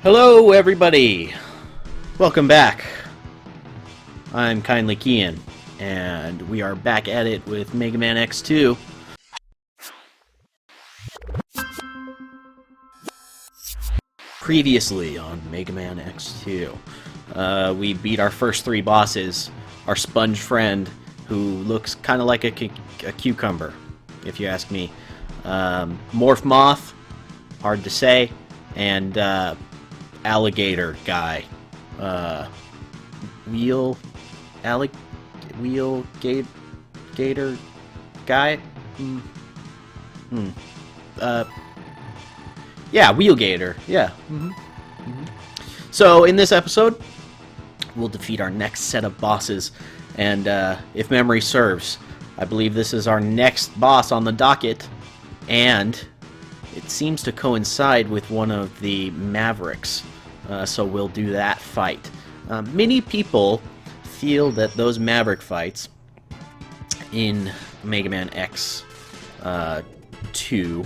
Hello, everybody! Welcome back. I'm Kindly Keyin, and we are back at it with Mega Man X2. Previously on Mega Man X2, we beat our first three bosses. Our sponge friend, who looks kind of like a cucumber, if you ask me. Morph Moth, hard to say, and alligator guy. Gator guy? Yeah, Wheel Gator. Yeah. So, in this episode, we'll defeat our next set of bosses, and if memory serves, I believe this is our next boss on the docket, and it seems to coincide with one of the Mavericks, so we'll do that fight. Many people feel that those Maverick fights in Mega Man X2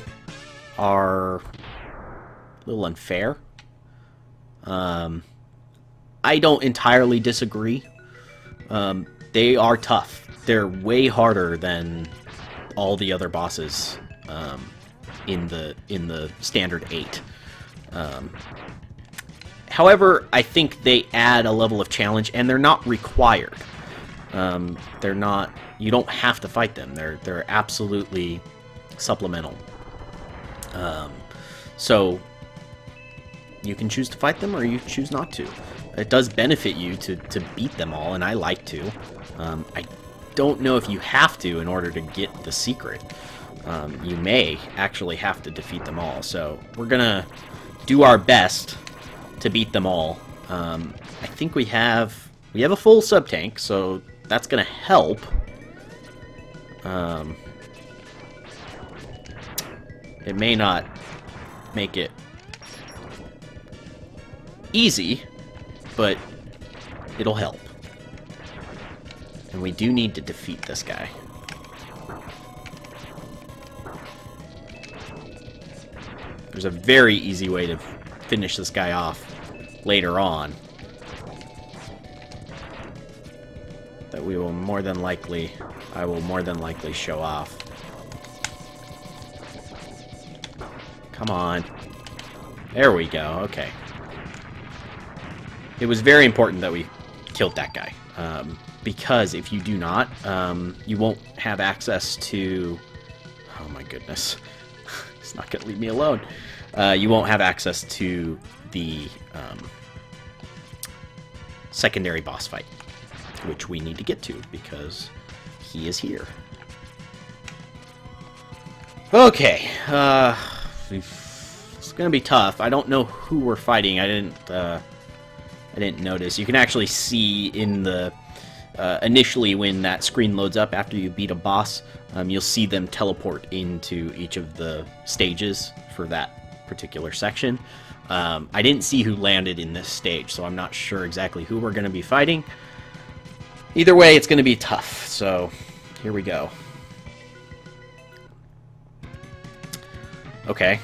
are a little unfair. I don't entirely disagree. They are tough. They're way harder than all the other bosses in the standard 8. However, I think they add a level of challenge, and they're not required. They're not. You don't have to fight them. They're absolutely supplemental. So you can choose to fight them, or you choose not to. It does benefit you to beat them all, and I like to. I don't know if you have to in order to get the secret. You may actually have to defeat them all. So we're gonna do our best to beat them all. I think we have a full sub-tank, so that's gonna help. It may not make it easy, but it'll help. And we do need to defeat this guy. There's a very easy way to finish this guy off later on that I will more than likely show off. Come on. There we go. Okay. It was very important that we killed that guy. Because if you do not, you won't have access to... Oh my goodness. It's not going to leave me alone. You won't have access to the secondary boss fight, which we need to get to because he is here. Okay, it's gonna be tough. I don't know who we're fighting. I didn't notice. You can actually see in the initially when that screen loads up after you beat a boss, you'll see them teleport into each of the stages for that particular section. I didn't see who landed in this stage, so I'm not sure exactly who we're going to be fighting. Either way, it's going to be tough, so here we go. Okay,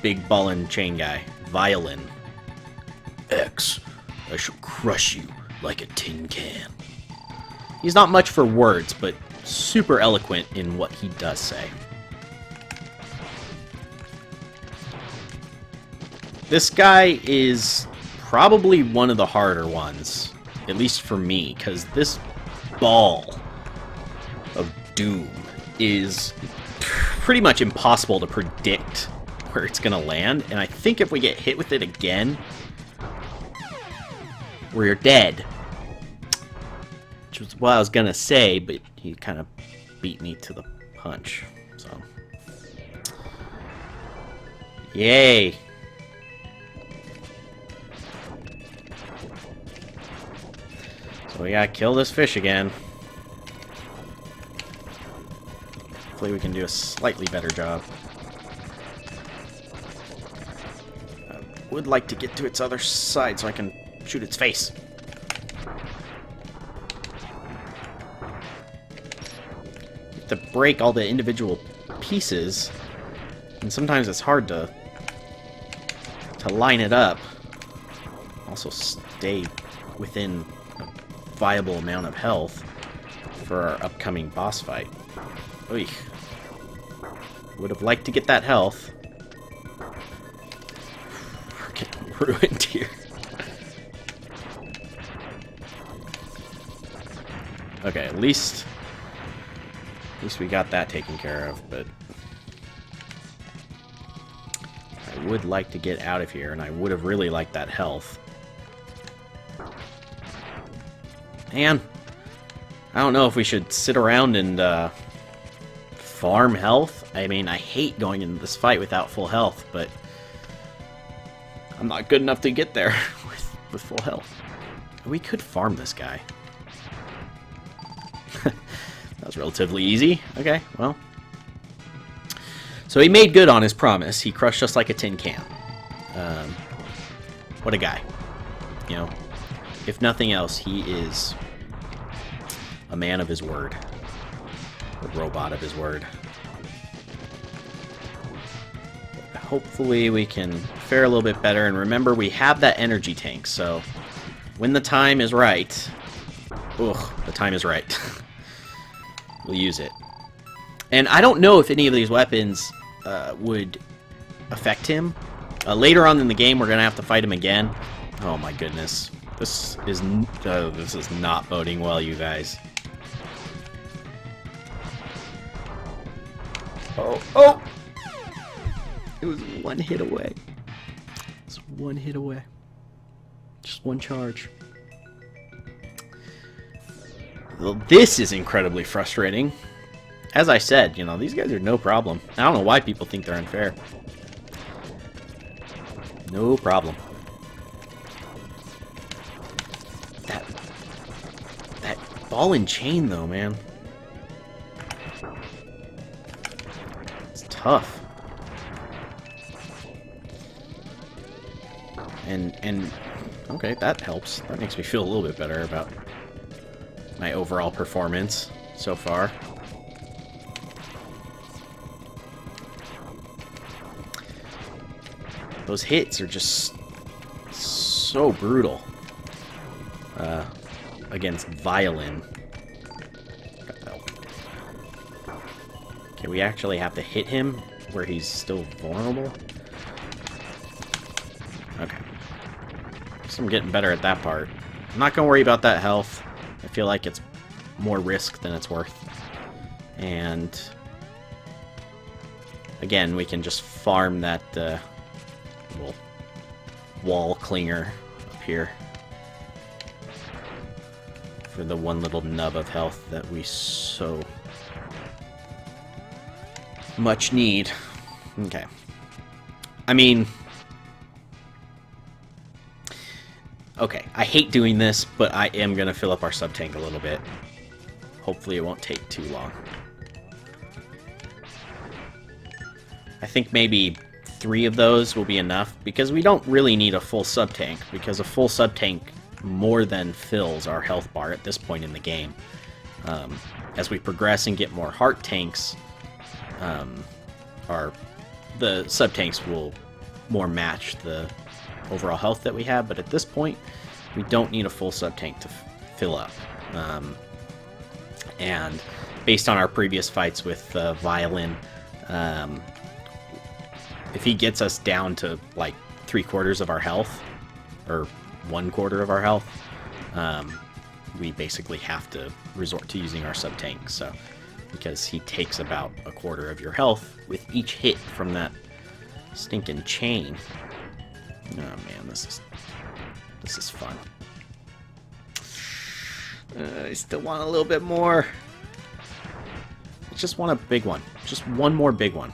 big ball and chain guy. Violen. X, I shall crush you like a tin can. He's not much for words, but super eloquent in what he does say. This guy is probably one of the harder ones, at least for me, because this ball of doom is pretty much impossible to predict where it's going to land, and I think if we get hit with it again, we're dead. Which was what I was going to say, but he kind of beat me to the punch, so... Yay! So we gotta kill this fish again. Hopefully we can do a slightly better job. I would like to get to its other side so I can shoot its face. You have to break all the individual pieces, and sometimes it's hard to line it up. also stay within a viable amount of health for our upcoming boss fight. Oy. Would have liked to get that health. We're getting ruined here. Okay, at least we got that taken care of, but I would like to get out of here, and I would have really liked that health. And I don't know if we should sit around and farm health. I mean, I hate going into this fight without full health, but I'm not good enough to get there with full health. We could farm this guy. That was relatively easy. Okay, well. So he made good on his promise. He crushed us like a tin can. What a guy. You know, if nothing else, he is a man of his word. A robot of his word. Hopefully we can fare a little bit better. And remember, we have that energy tank, so when the time is right... Ugh, the time is right. We'll use it. And I don't know if any of these weapons would affect him. Later on in the game, we're going to have to fight him again. Oh my goodness. This is not boding well, you guys. Oh, oh! It was one hit away. It's one hit away. Just one charge. Well, this is incredibly frustrating. As I said, you know, these guys are no problem. I don't know why people think they're unfair. No problem. That ball and chain, though, man. It's tough. And okay, that helps. That makes me feel a little bit better about my overall performance so far. Those hits are just so brutal against Violen. Okay, we actually have to hit him where he's still vulnerable. Okay. Guess I'm getting better at that part. I'm not gonna worry about that health. I feel like it's more risk than it's worth. And again, we can just farm that little wall clinger up here for the one little nub of health that we so much need. Okay. I mean... Okay, I hate doing this, but I am going to fill up our sub-tank a little bit. Hopefully it won't take too long. I think maybe 3 of those will be enough, because we don't really need a full sub-tank, because a full sub-tank more than fills our health bar at this point in the game. As we progress and get more heart tanks, the sub-tanks will more match the overall health that we have, but at this point we don't need a full sub-tank to fill up. And based on our previous fights with Violen, if he gets us down to like 3/4 of our health, or 1/4 of our health, we basically have to resort to using our sub-tank, so because he takes about 1/4 of your health with each hit from that stinking chain. Oh man, this is fun. I still want a little bit more. I just want a big one. Just one more big one.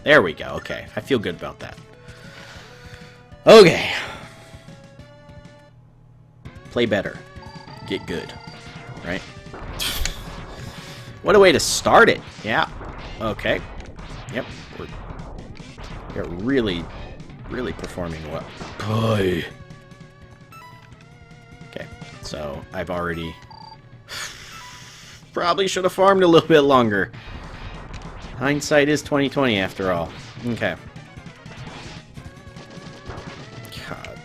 There we go. Okay, I feel good about that. Okay. Play better. Get good. Right? What a way to start it. Yeah. Okay. Yep. We're really performing well. Boy. Okay, so I've already probably should have farmed a little bit longer. Hindsight is 20/20 after all. Okay. God.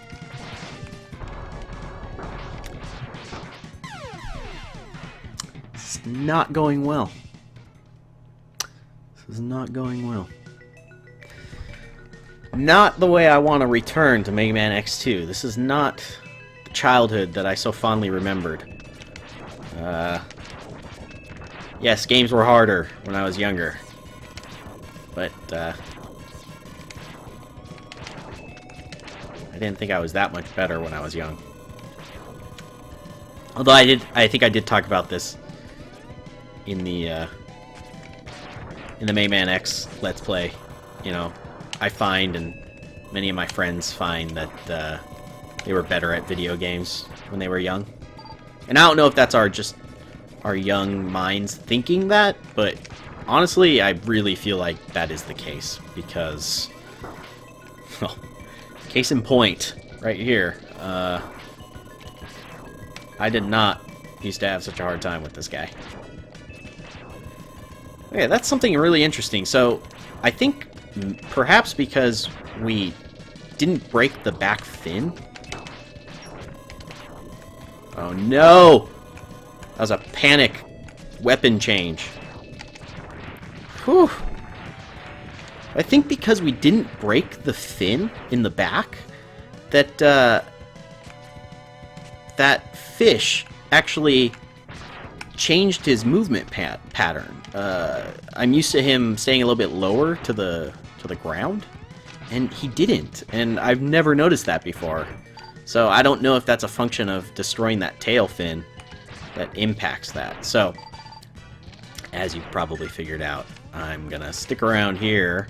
It's not going well. This is not going well. Not the way I want to return to Mega Man X2. This is not the childhood that I so fondly remembered. Yes, games were harder when I was younger. But, I didn't think I was that much better when I was young. Although I think I did talk about this in the Mega Man X Let's Play. You know, I find, and many of my friends find, that they were better at video games when they were young. And I don't know if that's our young minds thinking that, but honestly, I really feel like that is the case, because, well, case in point, right here, I did not used to have such a hard time with this guy. Okay, that's something really interesting. So, I think perhaps because we didn't break the back fin. Oh no! That was a panic weapon change. Whew. I think because we didn't break the fin in the back, that that fish actually changed his movement pattern. I'm used to him staying a little bit lower to the ground, and he didn't. And I've never noticed that before. So I don't know if that's a function of destroying that tail fin that impacts that. So, as you've probably figured out, I'm gonna stick around here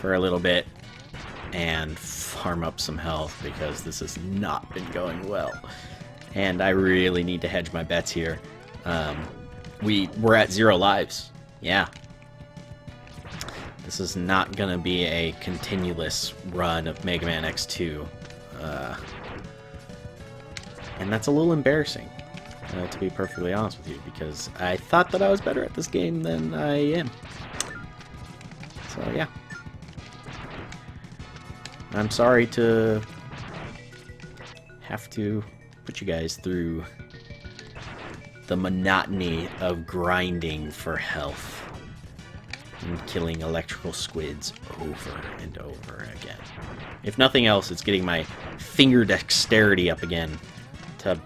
for a little bit and farm up some health, because this has not been going well. And I really need to hedge my bets here. We're at 0 lives. Yeah. This is not gonna be a continuous run of Mega Man X2. And that's a little embarrassing, to be perfectly honest with you, because I thought that I was better at this game than I am. So, yeah. I'm sorry to have to put you guys through the monotony of grinding for health and killing electrical squids over and over again. If nothing else, it's getting my finger dexterity up again to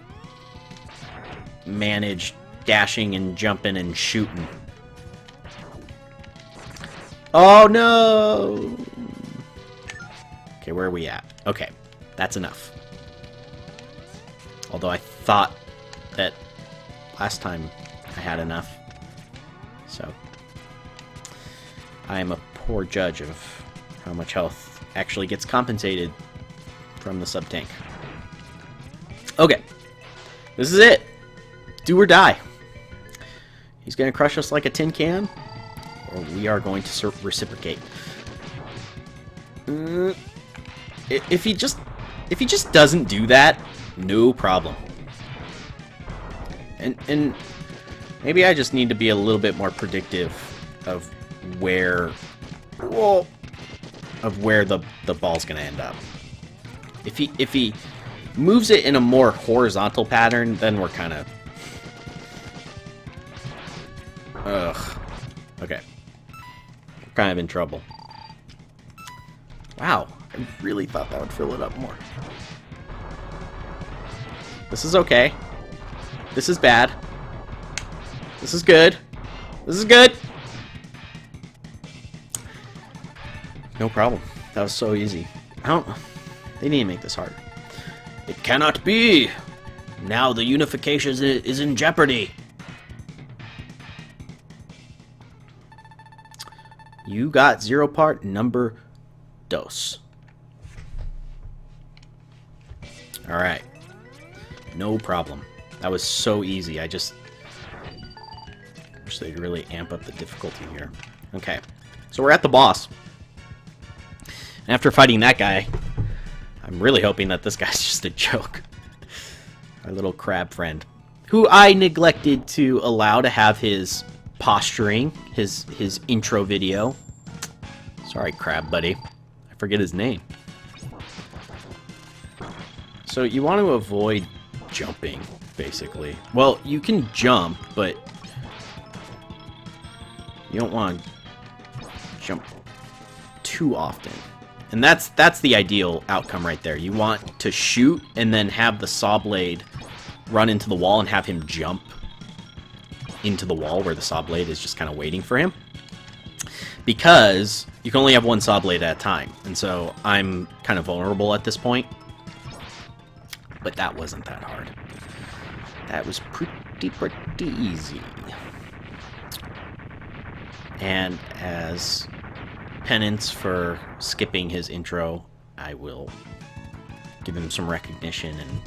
manage dashing and jumping and shooting. Oh no! Okay, where are we at? Okay, that's enough. Although I thought that last time I had enough. So, I am a poor judge of how much health actually gets compensated from the sub-tank. Okay, this is it. Do or die. He's going to crush us like a tin can, or we are going to reciprocate. If he just doesn't do that, no problem. And maybe I just need to be a little bit more predictive of where the ball's gonna end up. If he moves it in a more horizontal pattern, then we're kind of okay. We're kind of in trouble. Wow, I really thought that would fill it up more. This is okay. This is bad. This is good. This is good. No problem. That was so easy. They need to make this hard. It cannot be! Now the unification is in jeopardy. You got 0 part number dos. Alright. No problem. That was so easy. I just wish they'd really amp up the difficulty here. Okay. So we're at the boss. And after fighting that guy, I'm really hoping that this guy's just a joke. Our little crab friend, who I neglected to allow to have his posturing, his intro video. Sorry, crab buddy. I forget his name. So you want to avoid jumping, basically. Well, you can jump, but You don't want to jump too often. And that's the ideal outcome right there. You want to shoot and then have the saw blade run into the wall and have him jump into the wall where the saw blade is just kind of waiting for him. Because you can only have one saw blade at a time. And so I'm kind of vulnerable at this point. But that wasn't that hard. That was pretty easy. And as penance for skipping his intro, I will give him some recognition and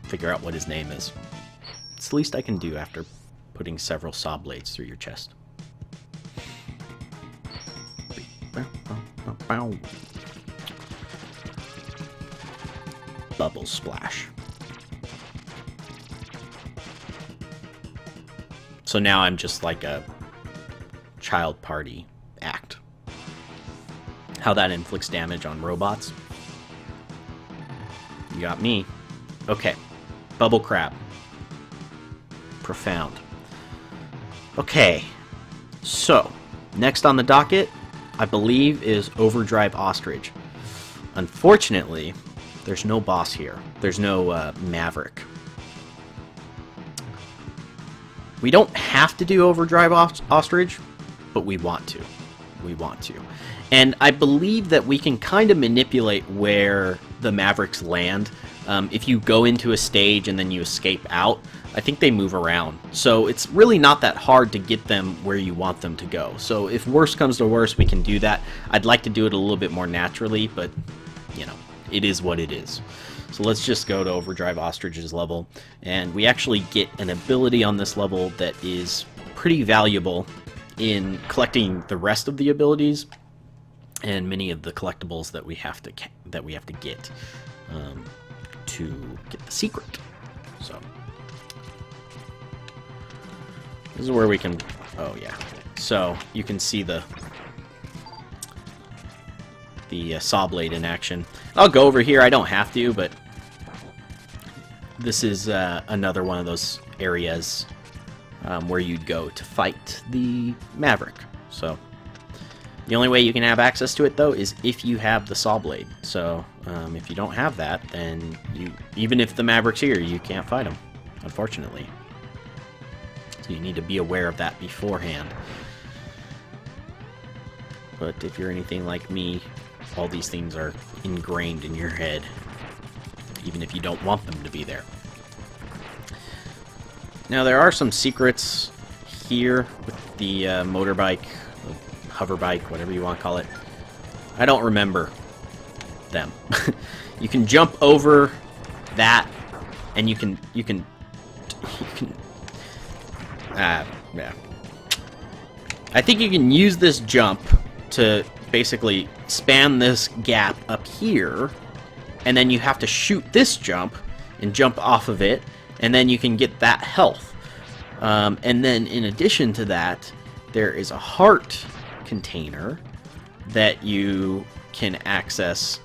figure out what his name is. It's the least I can do after putting several saw blades through your chest. Bubble splash. So now I'm just like a child party act. How that inflicts damage on robots. You got me. Okay. Bubble crab. Profound. Okay. So, next on the docket, I believe, is Overdrive Ostrich. Unfortunately, there's no boss here. There's no Maverick. We don't have to do Overdrive Ostrich, but we want to. We want to. And I believe that we can kind of manipulate where the Mavericks land. If you go into a stage and then you escape out, I think they move around. So it's really not that hard to get them where you want them to go. So if worse comes to worse, we can do that. I'd like to do it a little bit more naturally, but, you know, it is what it is. So let's just go to Overdrive Ostrich's level. And we actually get an ability on this level that is pretty valuable in collecting the rest of the abilities and many of the collectibles that we have to get to get the secret. So this is where we can. Oh yeah. So you can see the saw blade in action. I'll go over here. I don't have to, but this is another one of those areas where you'd go to fight the Maverick. So the only way you can have access to it, though, is if you have the saw blade. So if you don't have that, then even if the Maverick's here, you can't fight him, unfortunately. So you need to be aware of that beforehand. But if you're anything like me, all these things are ingrained in your head, even if you don't want them to be there. Now, there are some secrets here with the motorbike, hover bike, whatever you want to call it. I don't remember them. You can jump over that, and you can yeah. I think you can use this jump to basically span this gap up here, and then you have to shoot this jump and jump off of it, and then you can get that health. And then in addition to that, there is a heart container that you can access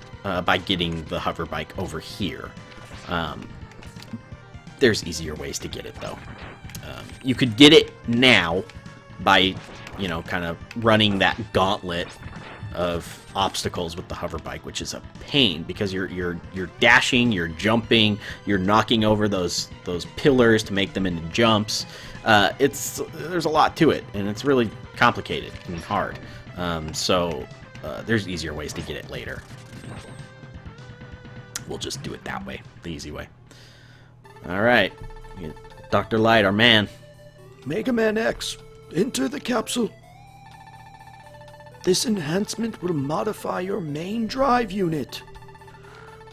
by getting the hover bike over here. There's easier ways to get it, though. You could get it now by, you know, kind of running that gauntlet of obstacles with the hover bike, which is a pain because you're dashing, you're jumping, you're knocking over those pillars to make them into jumps. There's a lot to it, and it's really complicated and hard. So there's easier ways to get it later. We'll just do it that way, the easy way. All right, Dr. Light, our man. Mega Man X, enter the capsule. This enhancement will modify your main drive unit.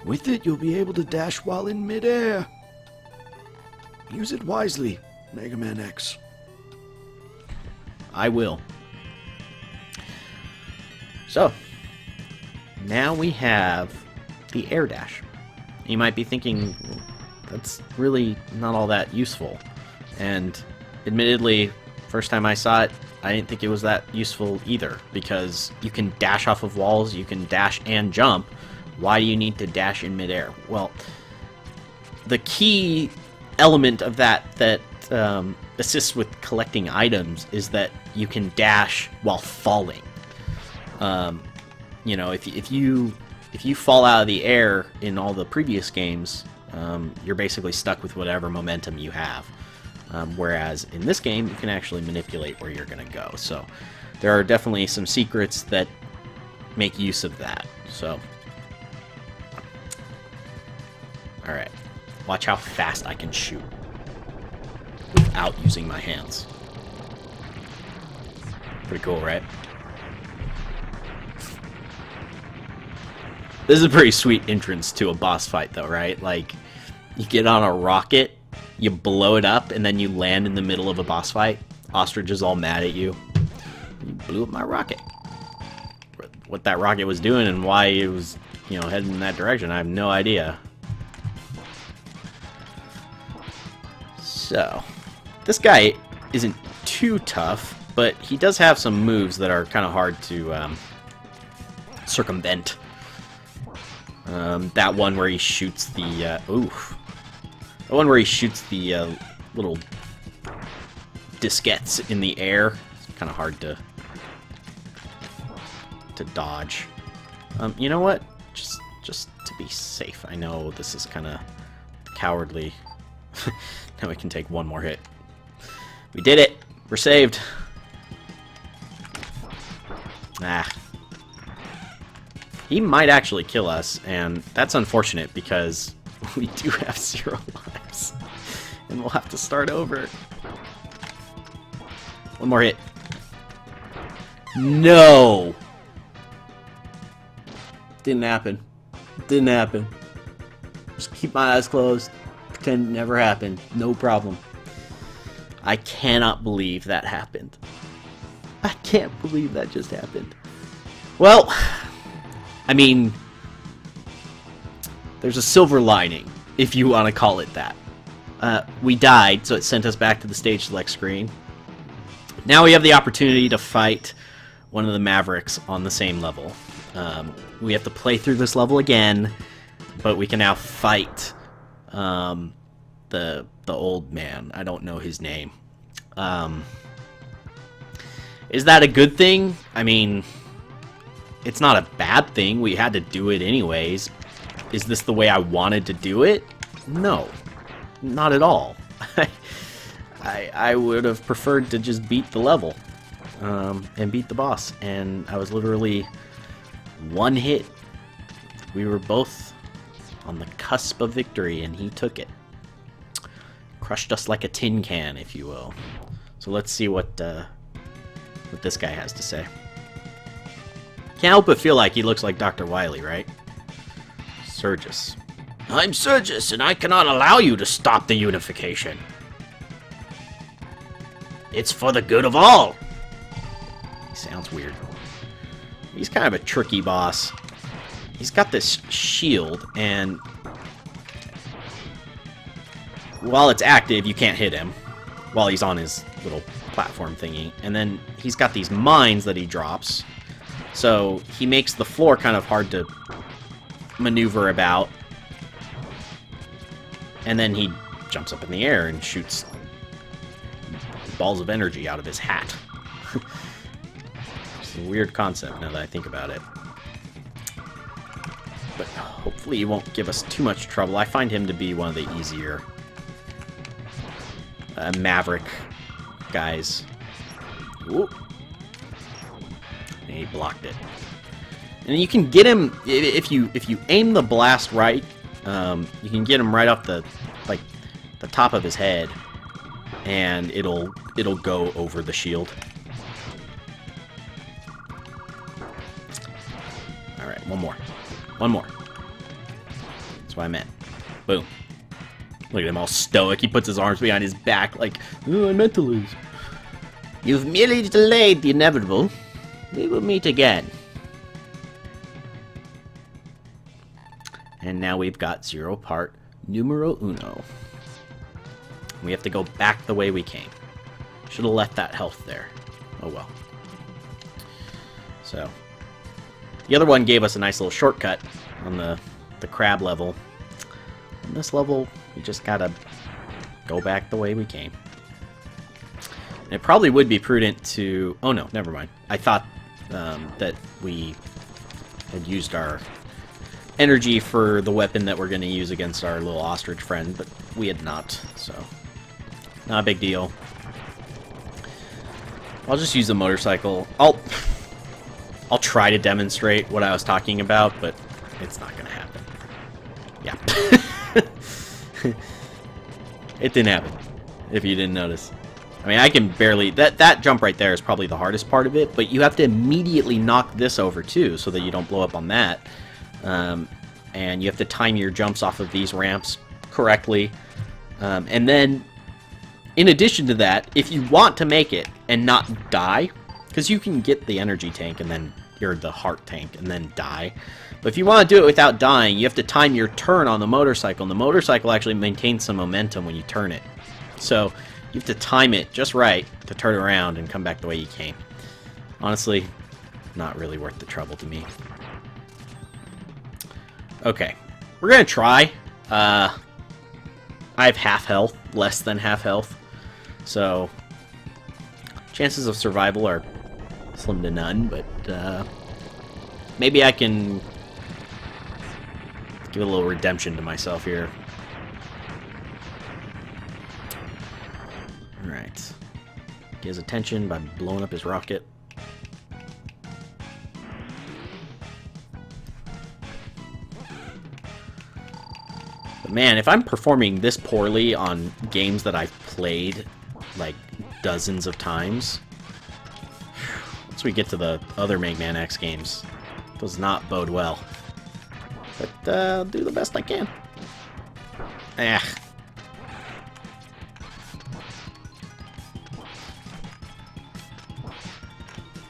With it, you'll be able to dash while in midair. Use it wisely, Mega Man X. I will. So, now we have the air dash. You might be thinking, that's really not all that useful. And admittedly, first time I saw it, I didn't think it was that useful either, because you can dash off of walls, you can dash and jump. Why do you need to dash in midair? Well, the key element of that assists with collecting items is that you can dash while falling. You know, if you fall out of the air in all the previous games, you're basically stuck with whatever momentum you have. Whereas in this game, you can actually manipulate where you're going to go. So there are definitely some secrets that make use of that. So, alright. Watch how fast I can shoot without using my hands. Pretty cool, right? This is a pretty sweet entrance to a boss fight, though, right? Like, you get on a rocket, you blow it up, and then you land in the middle of a boss fight. Ostrich is all mad at you. You blew up my rocket. What that rocket was doing and why it was, you know, heading in that direction, I have no idea. So, this guy isn't too tough, but he does have some moves that are kind of hard to circumvent. That one where he shoots the, the one where he shoots the little diskettes in the air. It's kind of hard to dodge. You know what? Just to be safe. I know this is kind of cowardly. Now we can take one more hit. We did it! We're saved! Ah. He might actually kill us, and that's unfortunate because we do have 0 lives. And we'll have to start over. One more hit. No! Didn't happen. Didn't happen. Just keep my eyes closed. Pretend it never happened. No problem. I cannot believe that happened. I can't believe that just happened. Well, I mean, there's a silver lining, if you want to call it that. We died, so it sent us back to the stage select screen. Now we have the opportunity to fight one of the Mavericks on the same level. We have to play through this level again, but we can now fight the old man. I don't know his name. Is that a good thing? I mean, it's not a bad thing. We had to do it anyways. Is this the way I wanted to do it? No, not at all. I would have preferred to just beat the level and beat the boss. And I was literally one hit. We were both on the cusp of victory, and he took it. Crushed us like a tin can, if you will. So let's see what this guy has to say. Can't help but feel like he looks like Dr. Wily, right? Serges. I'm Serges, and I cannot allow you to stop the unification. It's for the good of all. He sounds weird. He's kind of a tricky boss. He's got this shield, and while it's active, you can't hit him while he's on his little platform thingy. And then he's got these mines that he drops, so he makes the floor kind of hard to maneuver about. And then he jumps up in the air and shoots balls of energy out of his hat. It's a weird concept now that I think about it. But hopefully he won't give us too much trouble. I find him to be one of the easier Maverick guys. Ooh. And he blocked it. And you can get him if you aim the blast right. You can get him right off the top of his head, and it'll go over the shield. All right, one more. That's what I meant. Boom. Look at him all stoic. He puts his arms behind his back like, oh, I meant to lose. You've merely delayed the inevitable. We will meet again. And now we've got 0 part numero uno. We have to go back the way we came. Should have left that health there. Oh well. So, the other one gave us a nice little shortcut on the crab level. On this level, we just gotta go back the way we came. It probably would be prudent to... Oh no, never mind. I thought that we had used our energy for the weapon that we're going to use against our little ostrich friend, but we had not, so not a big deal. I'll just use the motorcycle. I'll try to demonstrate what I was talking about, but it's not going to happen. Yeah. It didn't happen, if you didn't notice. I mean, I can barely... That jump right there is probably the hardest part of it, but you have to immediately knock this over, too, so that you don't blow up on that. And you have to time your jumps off of these ramps correctly. And then, in addition to that, if you want to make it and not die, because you can get the energy tank and then you're the heart tank and then die. But if you want to do it without dying, you have to time your turn on the motorcycle. And the motorcycle actually maintains some momentum when you turn it. So you have to time it just right to turn around and come back the way you came. Honestly, not really worth the trouble to me. Okay, we're gonna try. I have half health, less than half health, so chances of survival are slim to none, but maybe I can give a little redemption to myself here. Alright. Get his attention by blowing up his rocket. But man, if I'm performing this poorly on games that I've played like dozens of times, once we get to the other Mega Man X games, it does not bode well. But I'll do the best I can.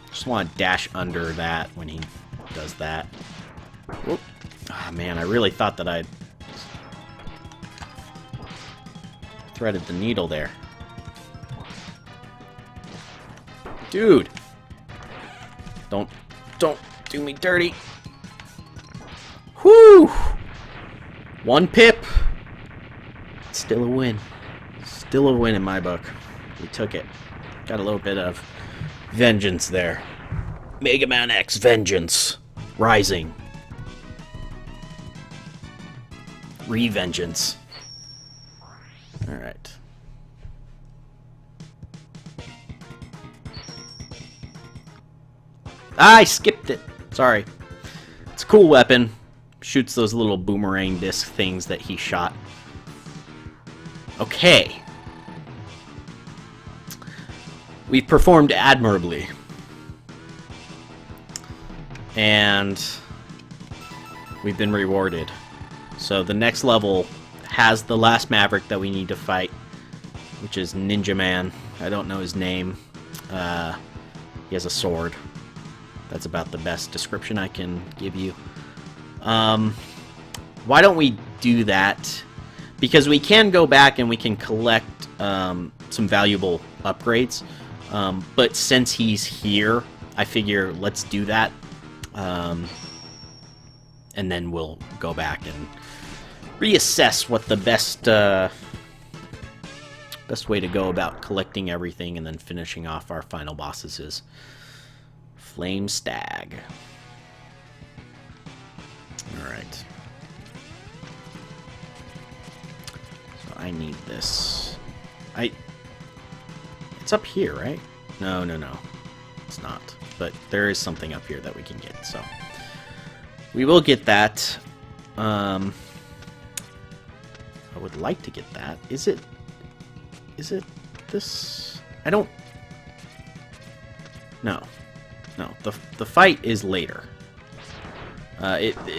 Just want to dash under that when he does that. Whoop. Ah, man, I really thought that I'd threaded the needle there. Dude! Don't do me dirty. Whew! One pip. Still a win. Still a win in my book. We took it. Got a little bit of vengeance there. Mega Man X Vengeance. Rising. Revengeance. Alright. I skipped it. Sorry. It's a cool weapon. Shoots those little boomerang disc things that he shot. Okay. We've performed admirably. And we've been rewarded. So the next level has the last Maverick that we need to fight, which is Ninja Man. I don't know his name. He has a sword. That's about the best description I can give you. Why don't we do that? Because we can go back and we can collect some valuable upgrades. But since he's here, I figure let's do that. And then we'll go back and reassess what the best way to go about collecting everything and then finishing off our final bosses is. Flame Stag. Alright. So I need this. It's up here, right? No. It's not. But there is something up here that we can get, so we will get that. I would like to get that. Is it this? I don't... No, the fight is later.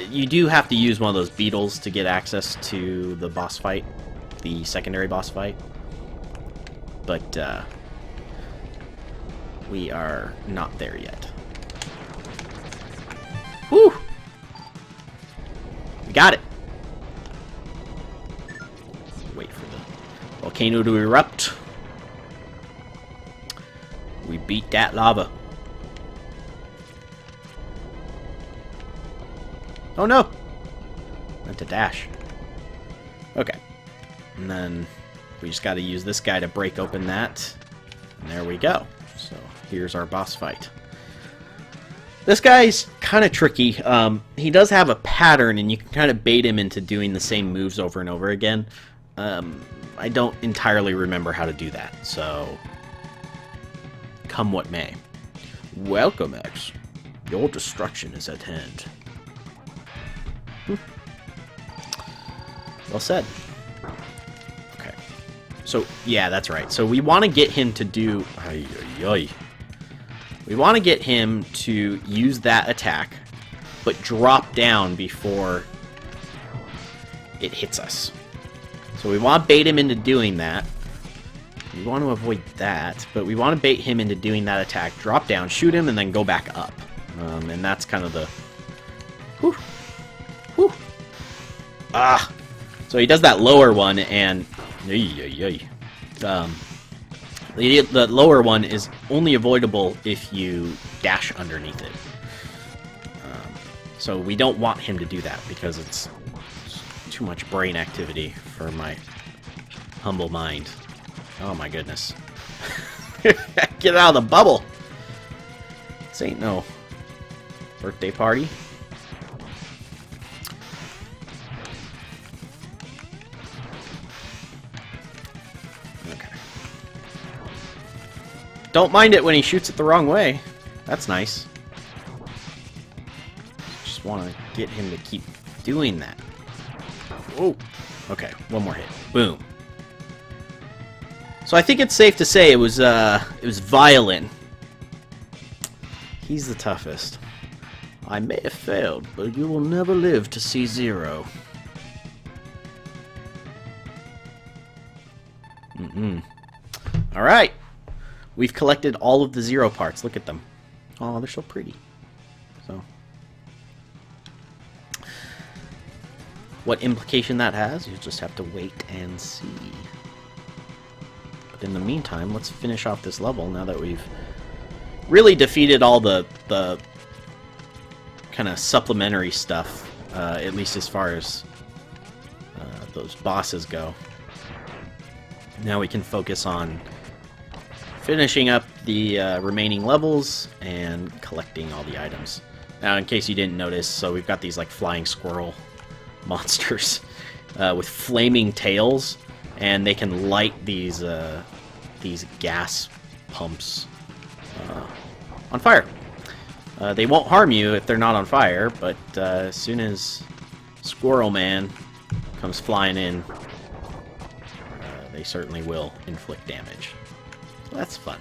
You do have to use one of those beetles to get access to the boss fight, the secondary boss fight. But we are not there yet. Whew! We got it. Wait for the volcano to erupt. We beat that lava. Oh no! Meant to dash. Okay. And then we just gotta use this guy to break open that. And there we go. So here's our boss fight. This guy's kind of tricky. He does have a pattern, and you can kind of bait him into doing the same moves over and over again. I don't entirely remember how to do that, so come what may. Welcome, X. Your destruction is at hand. Well said. Okay. So, yeah, that's right. So we want to get him to do... We want to get him to use that attack, but drop down before it hits us. So we want to bait him into doing that. We want to avoid that, but we want to bait him into doing that attack. Drop down, shoot him, and then go back up. And that's kind of the... Whew. Whew. Ah! So he does that lower one, and... The lower one is only avoidable if you dash underneath it. So we don't want him to do that, because it's too much brain activity for my humble mind. Oh my goodness. Get out of the bubble! This ain't no birthday party. Okay. Don't mind it when he shoots it the wrong way. That's nice. Just want to get him to keep doing that. Oh, okay. One more hit. Boom. So I think it's safe to say it was Violen. He's the toughest. I may have failed, but you will never live to see zero. All right. We've collected all of the zero parts. Look at them. Oh, they're so pretty. So, what implication that has, you'll just have to wait and see. But in the meantime, let's finish off this level now that we've really defeated all the kind of supplementary stuff, at least as far as those bosses go. Now we can focus on finishing up the remaining levels and collecting all the items. Now, in case you didn't notice, so we've got these like flying squirrel monsters with flaming tails, and they can light these gas pumps on fire. They won't harm you if they're not on fire, but as soon as Squirrel Man comes flying in, they certainly will inflict damage. So that's fun.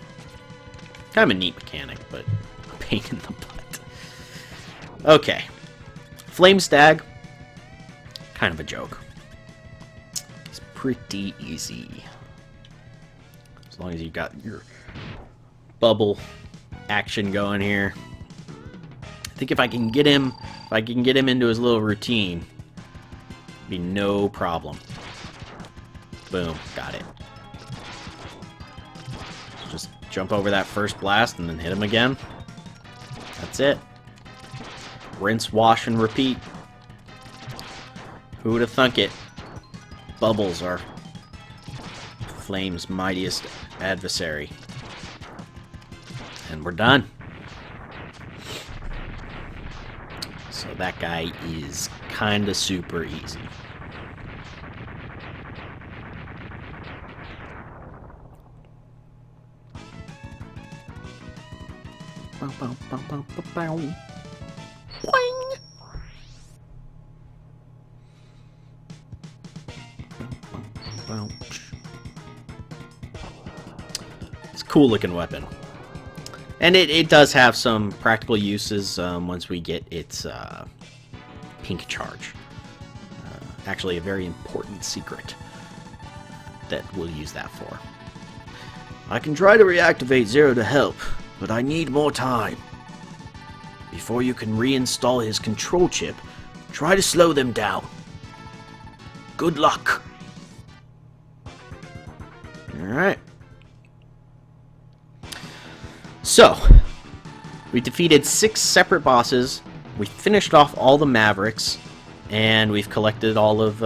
Kind of a neat mechanic, but a pain in the butt. Okay. Flame Stag. Kind of a joke. It's pretty easy. As long as you got your bubble action going here. I think if I can get him into his little routine, be no problem. Boom, got it. Just jump over that first blast and then hit him again. That's it. Rinse, wash, and repeat. Who would have thunk it? Bubbles are Flame's mightiest adversary. And we're done. So that guy is kinda super easy. Boing! It's a cool looking weapon. And it does have some practical uses once we get its pink charge. Actually, a very important secret that we'll use that for. I can try to reactivate Zero to help, but I need more time. Before you can reinstall his control chip, try to slow them down. Good luck. Alright. So, we defeated 6 separate bosses, we finished off all the Mavericks, and we've collected all of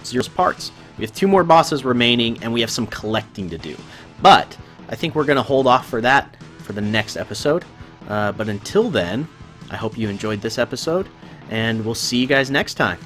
Zero's parts. We have 2 more bosses remaining, and we have some collecting to do. But, I think we're going to hold off for that for the next episode. But until then, I hope you enjoyed this episode, and we'll see you guys next time.